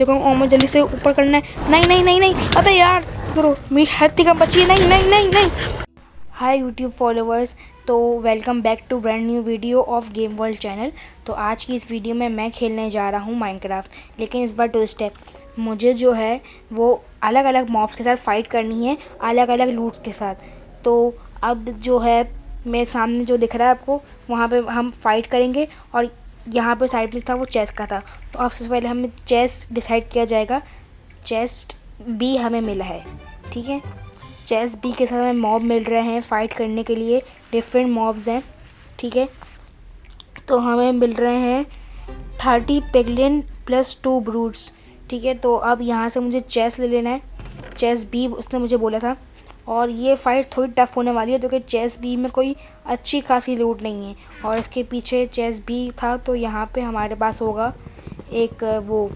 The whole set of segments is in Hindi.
देखो ओमो जल्दी से ऊपर करना है। नहीं नहीं नहीं नहीं, अबे यार करो, मेरी हत्ती का बची है। नहीं नहीं नहीं नहीं। हाय यूट्यूब फॉलोअर्स, तो welcome back to brand new video of game world channel. तो आज की इस वीडियो में मैं खेलने जा रहा हूँ माइनक्राफ्ट, लेकिन इस बार ट्विस्ट है। मुझे जो है वो अलग अलग मॉब्स के साथ फाइट करनी है, अलग अलग लूट्स के साथ। तो अब जो है मेरे सामने जो दिख रहा है आपको, वहाँ पे हम फाइट करेंगे। और यहाँ पे साइड में था वो चेस्ट का था, तो अब सबसे पहले हमें चेस्ट डिसाइड किया जाएगा। चेस्ट बी हमें मिला है, ठीक है। चेस्ट बी के साथ हमें मॉब मिल रहे हैं फाइट करने के लिए, डिफरेंट मॉब्स हैं, ठीक है। तो हमें मिल रहे हैं 30 पिगलिन प्लस 2 ब्रूड्स, ठीक है। तो अब यहाँ से मुझे चेस्ट ले लेना है, चेस्ट बी उसने मुझे बोला था। और ये फाइट थोड़ी टफ होने वाली है, क्योंकि चेस्ट बी में कोई अच्छी खासी लूट नहीं है, और इसके पीछे चेस्ट बी था। तो यहाँ पे हमारे पास होगा एक वो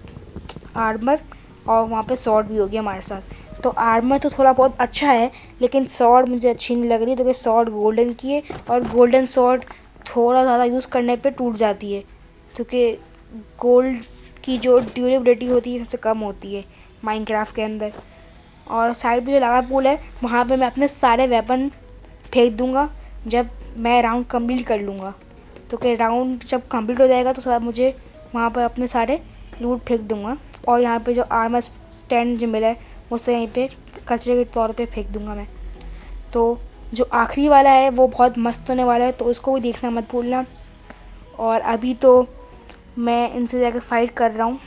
आर्मर, और वहाँ पे सॉर्ड भी होगी हमारे साथ। तो आर्मर तो थोड़ा बहुत अच्छा है, लेकिन सॉर्ड मुझे अच्छी नहीं लग रही, क्योंकि सॉर्ड गोल्डन की है, और गोल्डन सॉर्ड थोड़ा ज़्यादा यूज़ करने पे टूट जाती है, क्योंकि गोल्ड की जो ड्यूरेबिलिटी होती है सबसे कम होती है माइनक्राफ्ट के अंदर। और साइड में जो लावा पूल है, वहाँ पे मैं अपने सारे वेपन फेंक दूँगा जब मैं राउंड कंप्लीट कर लूँगा। तो कि राउंड जब कंप्लीट हो जाएगा तो सब मुझे वहाँ पर अपने सारे लूट फेंक दूँगा। और यहाँ पे जो आर्मर स्टैंड जो मिला है उसे यहीं पे कचरे के तौर पे फेंक दूँगा मैं। तो जो आखिरी वाला है वो बहुत मस्त होने वाला है, तो उसको भी देखना मत भूलना। और अभी तो मैं इनसे जाकर फाइट कर रहा हूँ।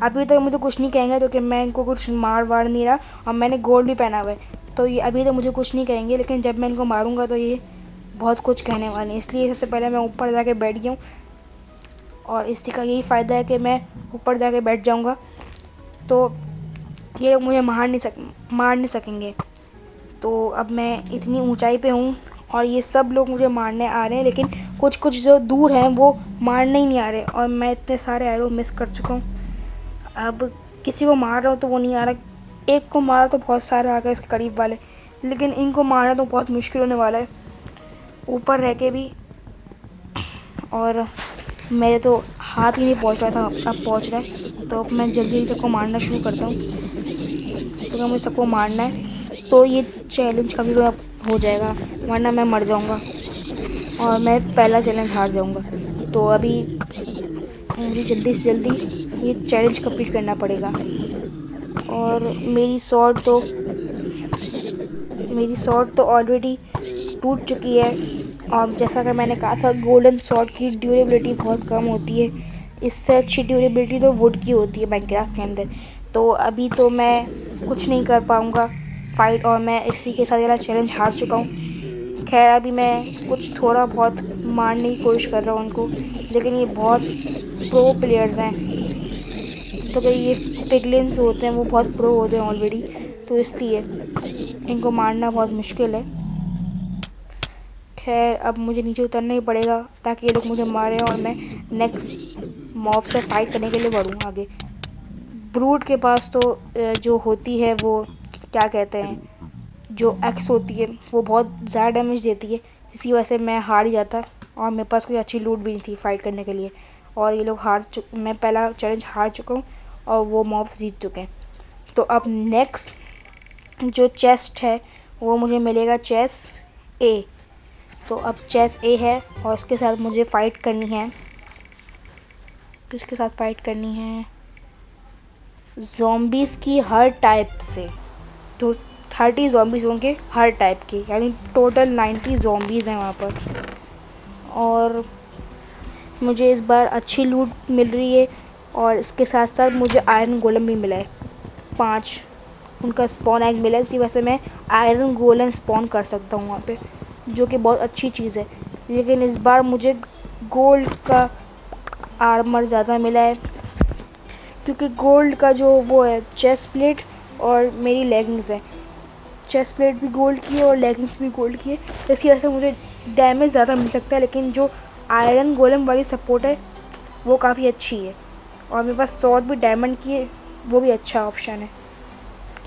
अभी तो मुझे कुछ नहीं कहेंगे, क्योंकि मैं इनको कुछ मार वार नहीं रहा, और मैंने गोल्ड भी पहना हुआ है, तो ये अभी तो मुझे कुछ नहीं कहेंगे। लेकिन जब मैं इनको मारूंगा तो ये बहुत कुछ कहने वाले हैं, इसलिए सबसे पहले मैं ऊपर जाके बैठ गया हूँ। और इसी का यही फ़ायदा है कि मैं ऊपर जाके बैठ जाऊँगा, तो ये लोग मुझे मार नहीं सकेंगे। तो अब मैं इतनी ऊंचाई पे हूँ, और ये सब लोग मुझे मारने आ रहे हैं, लेकिन कुछ कुछ जो दूर हैं वो मारने ही नहीं आ रहे, और मैं इतने सारे एरो मिस कर चुका हूँ। अब किसी को मार रहा हूँ तो वो नहीं आ रहा, एक को मारा तो बहुत सारे आ गए इसके करीब वाले, लेकिन इनको मारना तो बहुत मुश्किल होने वाला है ऊपर रह के भी। और मेरे तो हाथ ही नहीं पहुँच रहा था, अब पहुँच रहा है। तो अब मैं जल्दी सबको मारना शुरू करता हूँ, तो मुझे सबको मारना है, तो ये चैलेंज कभी हो जाएगा, वरना मैं मर जाऊँगा और मैं पहला चैलेंज हार जाऊँगा। तो अभी मुझे जल्दी से जल्दी ये चैलेंज कंप्लीट करना पड़ेगा। और मेरी स्वॉर्ड तो ऑलरेडी टूट चुकी है, और जैसा कि मैंने कहा था गोल्डन स्वॉर्ड की ड्यूरेबिलिटी बहुत कम होती है, इससे अच्छी ड्यूरेबिलिटी तो वुड की होती है माइनक्राफ्ट के अंदर। तो अभी तो मैं कुछ नहीं कर पाऊँगा फाइट, और मैं इसी के साथ ये चैलेंज हार चुका हूँ। खैर अभी मैं कुछ थोड़ा बहुत मारने की कोशिश कर रहा हूँ उनको, लेकिन ये बहुत प्रो प्लेयर्स हैं, तो कि ये पिगलिन्स होते हैं वो बहुत प्रो होते हैं ऑलरेडी, तो इसलिए इनको मारना बहुत मुश्किल है। खैर अब मुझे नीचे उतरना ही पड़ेगा, ताकि ये लोग मुझे मारें और मैं नेक्स्ट मॉब से फाइट करने के लिए बढ़ूँ आगे। ब्रूड के पास तो जो होती है वो क्या कहते हैं, जो एक्स होती है वो बहुत ज़्यादा डैमेज देती है, इसी वजह से मैं हार ही जाता, और मेरे पास कोई अच्छी लूट भी नहीं थी फाइट करने के लिए। और ये लोग मैं पहला चैलेंज हार चुका हूँ, और वो मॉब्स जीत चुके हैं। तो अब नेक्स्ट जो चेस्ट है वो मुझे मिलेगा चेस्ट ए। तो अब चेस्ट ए है, और उसके साथ मुझे फ़ाइट करनी है। किसके साथ फ़ाइट करनी है? ज़ॉम्बीज़ की हर टाइप से, तो 30 ज़ॉम्बीज़ होंगे हर टाइप के, यानी टोटल 90 ज़ॉम्बीज़ हैं वहाँ पर। और मुझे इस बार अच्छी लूट मिल रही है, और इसके साथ साथ मुझे आयरन गोलम भी मिला है, 5 उनका स्पॉन एग मिला है, इसी वजह से मैं आयरन गोलम स्पॉन कर सकता हूँ वहाँ पे, जो कि बहुत अच्छी चीज़ है। लेकिन इस बार मुझे गोल्ड का आर्मर ज़्यादा मिला है, क्योंकि गोल्ड का जो वो है चेस्ट प्लेट और मेरी लेगिंग्स है, चेस्ट प्लेट भी गोल्ड की है और लेगिंग्स भी गोल्ड की है, इसकी वजह से मुझे डैमेज ज़्यादा मिल सकता है। लेकिन जो आयरन गोलम वाली सपोर्ट है वो काफ़ी अच्छी है, और मेरे पास स्वॉर्ड भी डायमंड की है, वो भी अच्छा ऑप्शन है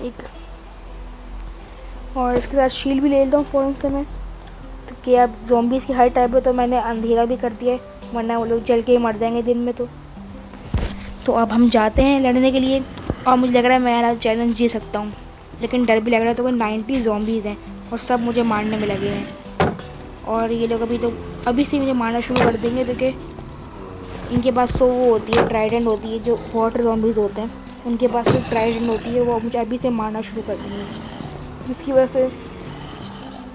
एक। और इसके साथ शील्ड भी ले लेता हूँ फ़ौरन से मैं, तो कि अब ज़ॉम्बीज़ की हर टाइप है, तो मैंने अंधेरा भी कर दिया है, वरना वो लोग जल के ही मर जाएंगे दिन में। तो तो अब हम जाते हैं लड़ने के लिए और मुझे लग रहा है मैं यार चैलेंज जीत सकता हूँ, लेकिन डर भी लग रहा है। तो वो 90 ज़ॉम्बीज़ हैं और सब मुझे मारने में लगे हैं और ये लोग अभी से मुझे मारना शुरू कर देंगे, क्योंकि इनके पास तो वो होती है ट्राइडेंट होती है, जो वाटर ज़ॉम्बीज़ होते हैं उनके पास तो ट्राइडेंट होती है, वो मुझे अभी से मारना शुरू कर देंगे, जिसकी वजह से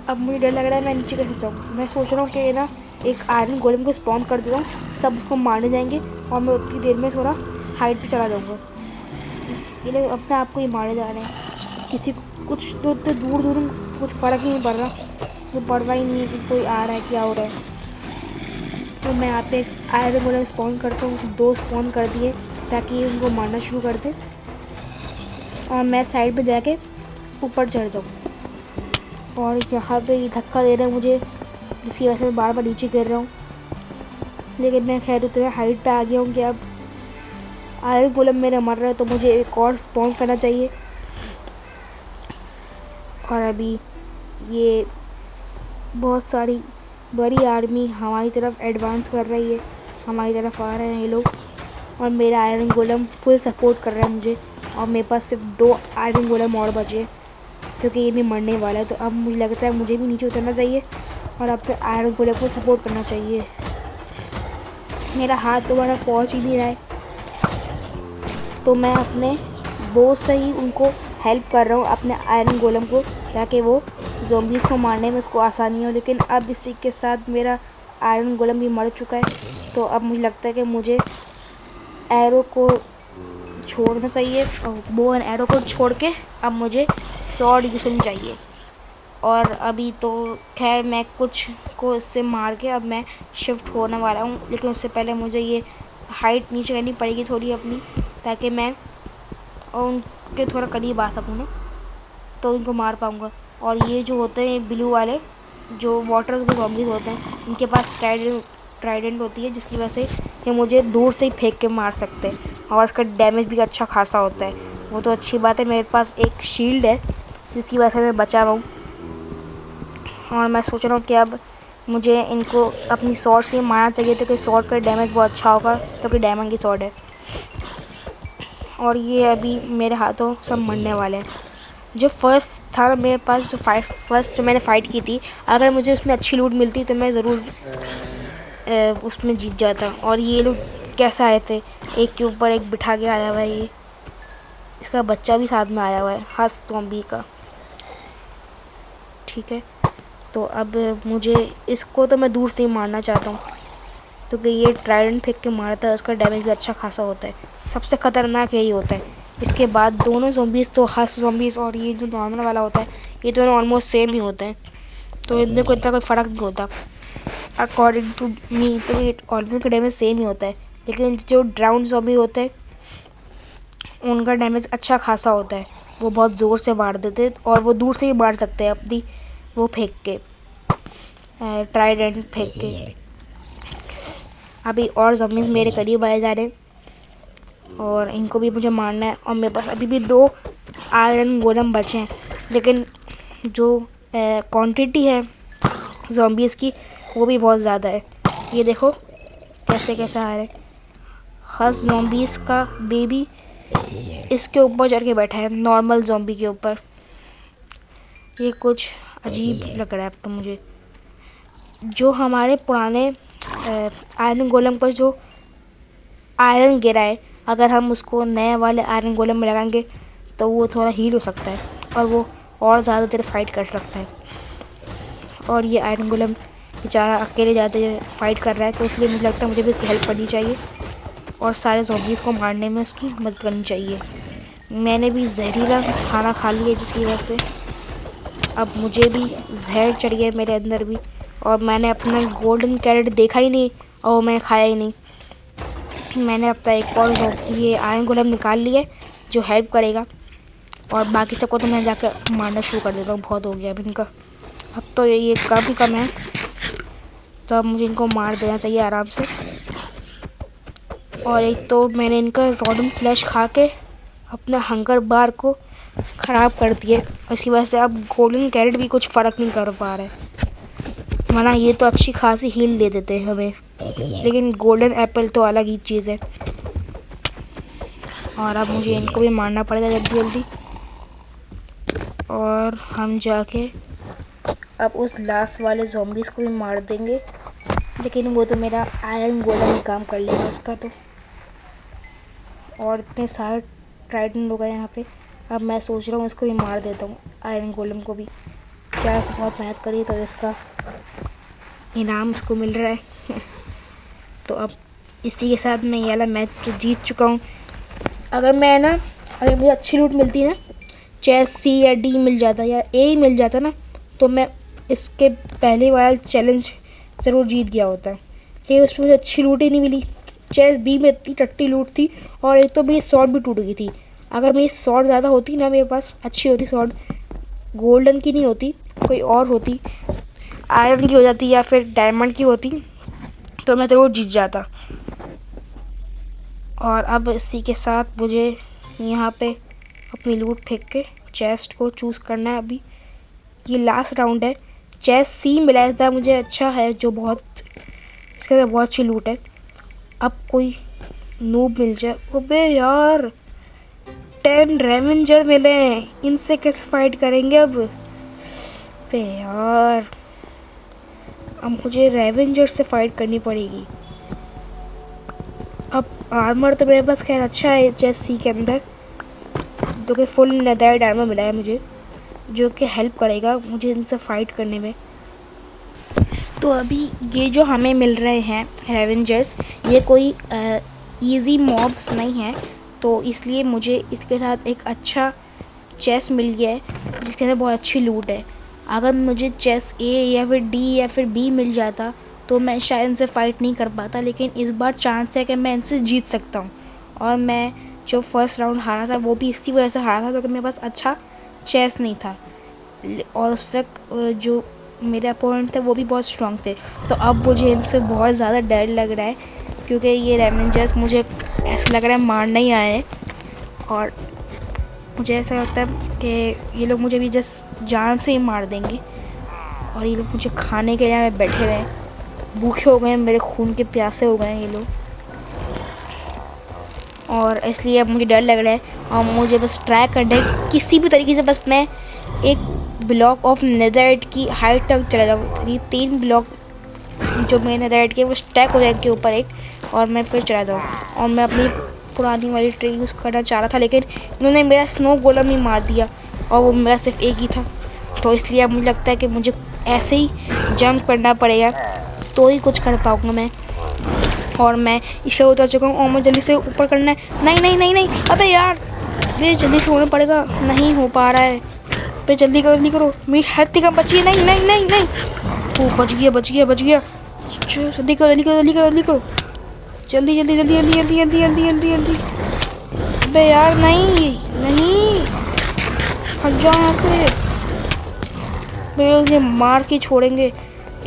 अब मुझे डर लग रहा है मैं नीचे कैसे जाऊँ। मैं सोच रहा हूँ कि ना एक आयरन गोलेम को स्पॉन कर देता हूँ, सब उसको मारने जाएंगे और मैं उतनी देर में थोड़ा हाइट पे चला जाऊँगा। ये लोग अपने आप को ही मारे जा रहे हैं, किसी कुछ तो दूर दूर कुछ फ़र्क ही नहीं पड़ रहा, वो पड़ रहा ही नहीं है कि कोई आ रहा है क्या हो रहा है। तो मैं यहाँ पे आयरन गोलेम स्पॉन करता हूँ, 2 स्पॉन कर दिए ताकि ये उनको मारना शुरू कर दे और मैं साइड पे जाके ऊपर चढ़ जाऊँ। और यहाँ पे ये धक्का दे रहे हैं मुझे, जिसकी वजह से मैं बार बार नीचे गिर रहा हूँ, लेकिन मैं खैर उतने हाइट पे आ गया हूँ कि अब आयरन गोलेम मेरा मर रहा है तो मुझे एक और स्पॉन करना चाहिए। और अभी ये बहुत सारी बड़ी आर्मी हमारी तरफ एडवांस कर रही है, हमारी तरफ आ रहे हैं ये लोग और मेरा आयरन गोलेम फुल सपोर्ट कर रहा है मुझे। और मेरे पास सिर्फ 2 आयरन गोलेम और बचे क्योंकि ये भी मरने वाला है। तो अब मुझे लगता है मुझे भी नीचे उतरना चाहिए और अब फिर आयरन गोलेम को सपोर्ट करना चाहिए। मेरा हाथ दोबारा पहुँच ही नहीं रहा है, तो मैं अपने बो से ही उनको हेल्प कर रहा हूँ, अपने आयरन गोलेम को, ताकि वो ज़ॉम्बीज़ को मारने में उसको आसानी हो। लेकिन अब इसी के साथ मेरा आयरन गोलेम भी मर चुका है, तो अब मुझे लगता है कि मुझे एरो को छोड़ना चाहिए और बो एंड एरो को छोड़ के अब मुझे स्वॉर्ड यूज़ करनी चाहिए। और अभी तो खैर मैं कुछ को इससे मार के अब मैं शिफ्ट होने वाला हूँ, लेकिन उससे पहले मुझे ये हाइट नीचे करनी पड़ेगी थोड़ी अपनी, ताकि मैं उनके थोड़ा करीब आ सकूँ ना, तो उनको मार पाऊँगा। और ये जो होते हैं ब्लू वाले जो वाटर के ज़ॉम्बीज़ होते हैं, इनके पास ट्राइडेंट होती है, जिसकी वजह से ये मुझे दूर से ही फेंक के मार सकते हैं और इसका डैमेज भी अच्छा खासा होता है। वो तो अच्छी बात है, मेरे पास एक शील्ड है जिसकी वजह से मैं बचा रहा हूँ। और मैं सोच रहा हूँ कि अब मुझे इनको अपनी स्वॉर्ड से मारना चाहिए, तो कि स्वॉर्ड का डैमेज बहुत अच्छा होगा, तो कि डायमंड की स्वॉर्ड है। और ये अभी मेरे हाथों सब मरने वाले हैं। जो फर्स्ट था मेरे पास, जो फर्स्ट जो मैंने फ़ाइट की थी, अगर मुझे उसमें अच्छी लूट मिलती तो मैं ज़रूर उसमें जीत जाता। और ये लोग कैसे आए थे, एक के ऊपर एक बिठा के आया हुआ है, ये इसका बच्चा भी साथ में आया हुआ है हस ज़ॉम्बी का। ठीक है, तो अब मुझे इसको तो मैं दूर से ही मारना चाहता हूँ, क्योंकि ये ट्राइडेंट फेंक के मारता है, उसका डैमेज भी अच्छा खासा होता है। सबसे ख़तरनाक यही होता है। इसके बाद दोनों ज़ॉम्बीज़, तो हस ज़ॉम्बीज़ और ये जो नॉर्मल वाला होता है, ये दोनों ऑलमोस्ट सेम ही होते हैं, तो इनमें कोई इतना कोई फ़र्क नहीं होता अकॉर्डिंग टू मी। तो ये ऑलमोस्ट का डैमेज सेम ही होता है, लेकिन जो ड्राउन ज़ॉम्बी होते हैं उनका डैमेज अच्छा खासा होता है, वो बहुत ज़ोर से मार देते हैं और वो दूर से ही मार सकते हैं अपनी वो फेंक के, ट्राइडेंट फेंक के। अभी और ज़ॉम्बीज़ मेरे करीब आए जा रहे हैं और इनको भी मुझे मारना है। और मेरे पास अभी भी 2 आयरन गोलेम बचे हैं, लेकिन जो क्वांटिटी है ज़ॉम्बीज़ की वो भी बहुत ज़्यादा है। ये देखो कैसे कैसे आ रहे हैं। हस ज़ॉम्बीज़ का बेबी इसके ऊपर चढ़ के बैठा है, नॉर्मल ज़ॉम्बी के ऊपर। ये कुछ अजीब लग रहा है अब तो मुझे। जो हमारे पुराने आयरन गोलेम पर जो आयरन गिरा है, अगर हम उसको नए वाले आयरन गोलेम में लगाएंगे तो वो थोड़ा हील हो सकता है और वो और ज़्यादा देर फाइट कर सकता है। और ये आयरन गोलेम बेचारा अकेले ज़्यादा फाइट कर रहा है, तो इसलिए मुझे लगता है मुझे भी उसकी हेल्प करनी चाहिए और सारे ज़ॉम्बीज़ को मारने में उसकी मदद करनी चाहिए। मैंने भी जहरीला खाना खा लिया, जिसकी वजह से अब मुझे भी जहर चढ़ गया मेरे अंदर भी, और मैंने अपना गोल्डन कैरेट देखा ही नहीं और मैं खाया ही नहीं। मैंने अपना एक और ये आयरन गोलेम निकाल लिया जो हेल्प करेगा, और बाकी सबको तो मैं जाकर मारना शुरू कर देता हूँ। बहुत हो गया अब इनका, अब तो ये कम है, तो अब मुझे इनको मार देना चाहिए आराम से। और एक तो मैंने इनका रॉडन फ्लैश खा के अपना हंगर बार को ख़राब कर दिया, इसकी वजह से अब गोल्डन कैरेट भी कुछ फ़र्क नहीं कर पा रहा है, वरना ये तो अच्छी खासी हील दे देते हैं हमें, लेकिन गोल्डन एप्पल तो अलग ही चीज़ है। और अब मुझे इनको भी मारना पड़ेगा जल्दी जल्दी। और हम जाके अब उस लास्ट वाले ज़ॉम्बीज़ को भी मार देंगे, लेकिन वो तो मेरा आयरन गोलम ही काम कर लेगा उसका तो। और इतने सारे ट्राइडेंट हो गए यहाँ पे। अब मैं सोच रहा हूँ इसको भी मार देता हूँ, आयरन गोलम को भी। क्या ऐसे बहुत मेहनत करी तो इसका इनाम इसको मिल रहा है। तो अब इसी के साथ मैं ये वाला मैच जो जीत चुका हूँ। अगर मुझे अच्छी लूट मिलती ना, चाहे सी या डी मिल जाता या ए ही मिल जाता ना, तो मैं इसके पहले वाला चैलेंज ज़रूर जीत गया होता। लेकिन उसमें मुझे अच्छी लूट ही नहीं मिली। चाहे बी में इतनी टट्टी लूट थी, और एक तो मेरी शॉर्ट भी टूट गई थी। अगर मेरी शॉर्ट ज़्यादा होती ना, मेरे पास अच्छी होती शॉर्ट, गोल्डन की नहीं होती, कोई और होती, आयरन की हो जाती या फिर डायमंड की होती, तो मैं ज़रूर जीत जाता। और अब इसी के साथ मुझे यहाँ पे अपनी लूट फेंक के चेस्ट को चूज़ करना है। अभी ये लास्ट राउंड है। चेस्ट सी मिला है इस बार मुझे, अच्छा है, जो बहुत इसके अंदर बहुत अच्छी लूट है। अब कोई नूब मिल जाए। अबे यार 10 रेवेंजर मिले हैं, इनसे कैसे फाइट करेंगे अब? बे यार अब मुझे रेवेंजर से फाइट करनी पड़ेगी। अब आर्मर तो मेरे पास खैर अच्छा है चेस्ट सी के अंदर, तो कि फुल नेदराइट आर्मर मिला है मुझे, जो कि हेल्प करेगा मुझे इनसे फाइट करने में। तो अभी ये जो हमें मिल रहे हैं रेवेंजर्स, ये कोई इजी मॉब्स नहीं है, तो इसलिए मुझे इसके साथ एक अच्छा चेस्ट मिल गया है जिसके अंदर बहुत अच्छी लूट है। अगर मुझे चेस्ट ए या फिर डी या फिर बी मिल जाता तो मैं शायद इनसे फ़ाइट नहीं कर पाता, लेकिन इस बार चांस है कि मैं इनसे जीत सकता हूँ। और मैं जो फर्स्ट राउंड हारा था वो भी इसी वजह से हारा था, क्योंकि मेरे पास अच्छा चेस्ट नहीं था, और उस वक्त जो मेरे अपोनेंट थे वो भी बहुत स्ट्रॉन्ग थे। तो अब मुझे इनसे बहुत ज़्यादा डर लग रहा है, क्योंकि ये रेवेंजर्स मुझे ऐसा लग रहा है मारने ही आए हैं। और मुझे ऐसा लगता है कि ये लोग मुझे भी जस्ट जान से ही मार देंगे, और ये लोग मुझे खाने के लिए बैठे हुए हैं, भूखे हो गए हैं, मेरे खून के प्यासे हो गए हैं ये लोग। और इसलिए अब मुझे डर लग रहा है, और मुझे बस ट्राई करना है किसी भी तरीके से, बस मैं एक ब्लॉक ऑफ नेदराइट की हाइट तक चला जाऊँ। ये 3 ब्लॉक जो मेरे नेदराइट के वो स्टैक हो जाएंगे ऊपर एक, और मैं फिर चला जाऊँ। और मैं अपनी पुरानी वाली ट्री यूज़ करना चाह रहा था, लेकिन इन्होंने मेरा स्नो गोलम ही मार दिया, और वो मेरा सिर्फ एक ही था। तो इसलिए अब मुझे लगता है कि मुझे ऐसे ही जंप करना पड़ेगा, तो ही कुछ कर पाऊँगा मैं। और मैं इसलिए उतर चुका हूँ, और मुझे जल्दी से ऊपर करना है। नहीं नहीं नहीं नहीं, अबे यार ये जल्दी से होना पड़ेगा, नहीं हो पा रहा है। पे जल्दी करो जल्दी करो, मेरी हत्ती कम बची है। नहीं नहीं नहीं नहीं, वो बच गया बच गया बच गया। जल्दी करो जल्दी करो जल्दी करो जल्दी करो, जल्दी जल्दी जल्दी जल्दी जल्दी जल्दी जल्दी जल्दी जल्दी। अबे यार नहीं नहीं, हट जाओ यहाँ से, मुझे मार के छोड़ेंगे।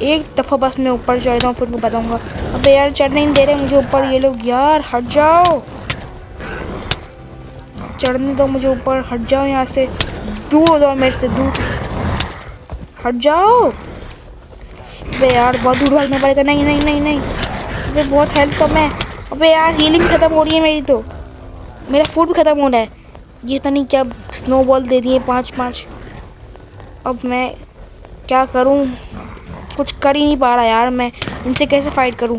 एक दफ़ा बस मैं ऊपर चढ़ जाऊँ फिर मैं बताऊँगा। अबे यार चढ़ने नहीं दे रहे मुझे ऊपर ये लोग, यार हट जाओ, चढ़ने दो मुझे ऊपर, हट जाओ यहाँ से, दूर हो जाओ मेरे से, दूर हट जाओ। अबे यार बहुत दूर भागना पड़ेगा। नहीं नहीं नहीं नहीं, अबे बहुत हेल्थ कम है। अबे यार हीलिंग ख़त्म हो रही है मेरी, तो मेरा फूड भी ख़त्म हो रहा है। ये तो नहीं क्या स्नोबॉल दे दिए 5-5। अब मैं क्या करूं, कुछ कर ही नहीं पा रहा यार, मैं इनसे कैसे फाइट करूं?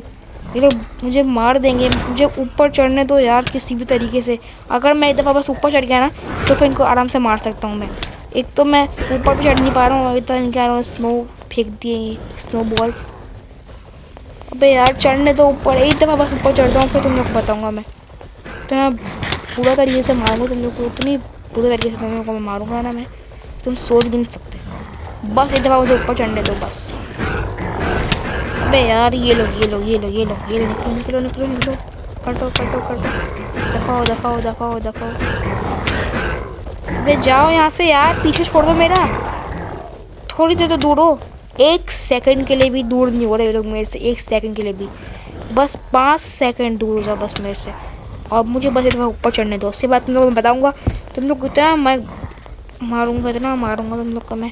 ये लोग मुझे मार देंगे, मुझे ऊपर चढ़ने दो यार किसी भी तरीके से। अगर मैं एक दफ़ा बस ऊपर चढ़ गया ना, तो फिर इनको आराम से मार सकता हूँ मैं। एक तो मैं ऊपर भी चढ़ नहीं पा रहा हूँ, अभी तो इनके स्नो फेंक दिए ये स्नो बॉल्स। अबे यार चढ़ने दो ऊपर, एक दफ़ा बस ऊपर चढ़ जाऊँ फिर तुम लोग को बताऊँगा मैं। तो मैं पूरा तरीके से मारूँगा तुम लोग को, उतनी पूरे तरीके से तुम लोग को मैं मारूँगा ना, मैं तुम सोच भी नहीं सकते। बस एक दफ़ा मुझे ऊपर चढ़ने दो बस। अबे यार ये लो ये लो ये लो ये लो ये लो, निकलो निकलो निकलो निकलो, कटो कटो कटो, दफाओ दफाओ दफाओ दफाओ। अबे जाओ यहाँ से यार, पीछे छोड़ दो मेरा, थोड़ी देर तो दूर हो। 1 सेकंड के लिए भी दूर नहीं हो रहे ये लोग मेरे से, 1 सेकंड के लिए भी, बस 5 सेकंड दूर हो जाओ बस मेरे से, और मुझे बस एक दफ़ा ऊपर चढ़ने दो। उसके बाद तुम लोग मैं बताऊँगा तुम लोग इतना मैं मारूँगा, इतना मारूँगा तुम लोग का मैं।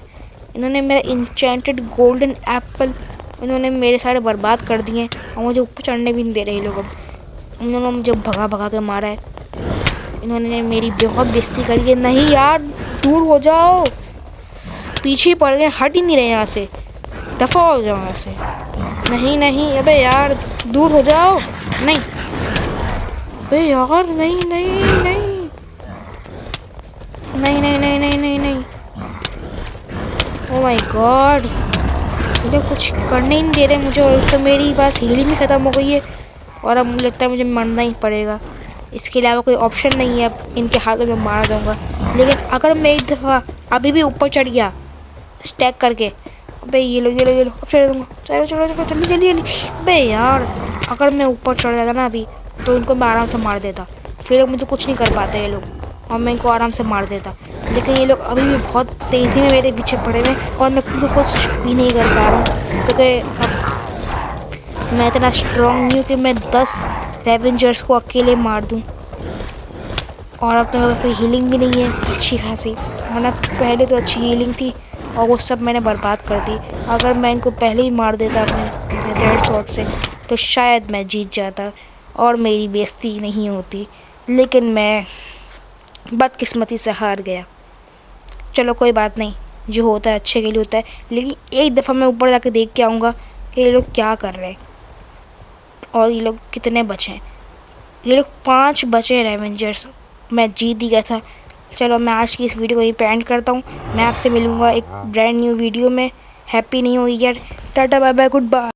इन्होंने मेरा इंचेंटेड गोल्डन एप्पल इन्होंने मेरे सारे बर्बाद कर दिए, और मुझे ऊपर चढ़ने भी नहीं दे रहे ये लोग। अब उन्होंने मुझे भगा भगा के मारा है। इन्होंने मेरी बहुत बेइज्जती करी है। नहीं यार, दूर हो जाओ, पीछे ही पड़ गए, हट ही नहीं रहे यहाँ से, दफ़ा हो जाओ यहाँ से। नहीं नहीं, अबे यार दूर हो जाओ। नहीं अबे यार, नहीं नहीं नहीं नहीं नहीं नहीं नहीं नहीं नहीं। ओह माय गॉड, मुझे कुछ करने ही नहीं दे रहे मुझे। और तो मेरी पास हीलिंग भी ख़त्म हो गई है और अब मुझे लगता है मुझे मरना ही पड़ेगा। इसके अलावा कोई ऑप्शन नहीं है, अब इनके हाथों में मारा जाऊंगा। लेकिन अगर मैं एक दफ़ा अभी भी ऊपर चढ़ गया स्टैक करके, अबे ये लो ये लो ये लो, अब चढ़ दूँगा। चलो चलो चलो जल्दी जल्दी जल्दी। अबे यार, अगर मैं ऊपर चढ़ जाता ना अभी, तो इनको मैं आराम से मार देता। फिर लोग मुझे कुछ नहीं कर पाते ये लोग, और मैं इनको आराम से मार देता। लेकिन ये लोग अभी भी बहुत तेज़ी में मेरे पीछे पड़े हुए हैं और मैं कुछ भी नहीं कर पा रहा हूँ, क्योंकि अब मैं इतना स्ट्रॉन्ग नहीं हूँ कि मैं 10 रेवेंजर्स को अकेले मार दूँ। और अब तो मेरे कोई हीलिंग भी नहीं है अच्छी खासी, वरना पहले तो अच्छी हीलिंग थी और वो सब मैंने बर्बाद कर दी। अगर मैं इनको पहले ही मार देता अपने रेड शॉट से, तो शायद मैं जीत जाता और मेरी बेइज्जती नहीं होती। लेकिन मैं बदकिस्मती से हार गया। चलो कोई बात नहीं, जो होता है अच्छे के लिए होता है। लेकिन एक दफ़ा मैं ऊपर जाके देख के आऊँगा कि ये लोग क्या कर रहे हैं और ये लोग कितने बचे हैं। ये लोग 5 बचे हैं रेवेंजर्स, मैं जीत ही गया था। चलो मैं आज की इस वीडियो को यहीं पे एंड करता हूँ। मैं आपसे मिलूँगा एक ब्रांड न्यू वीडियो में। Happy new year, tata bye bye good bye.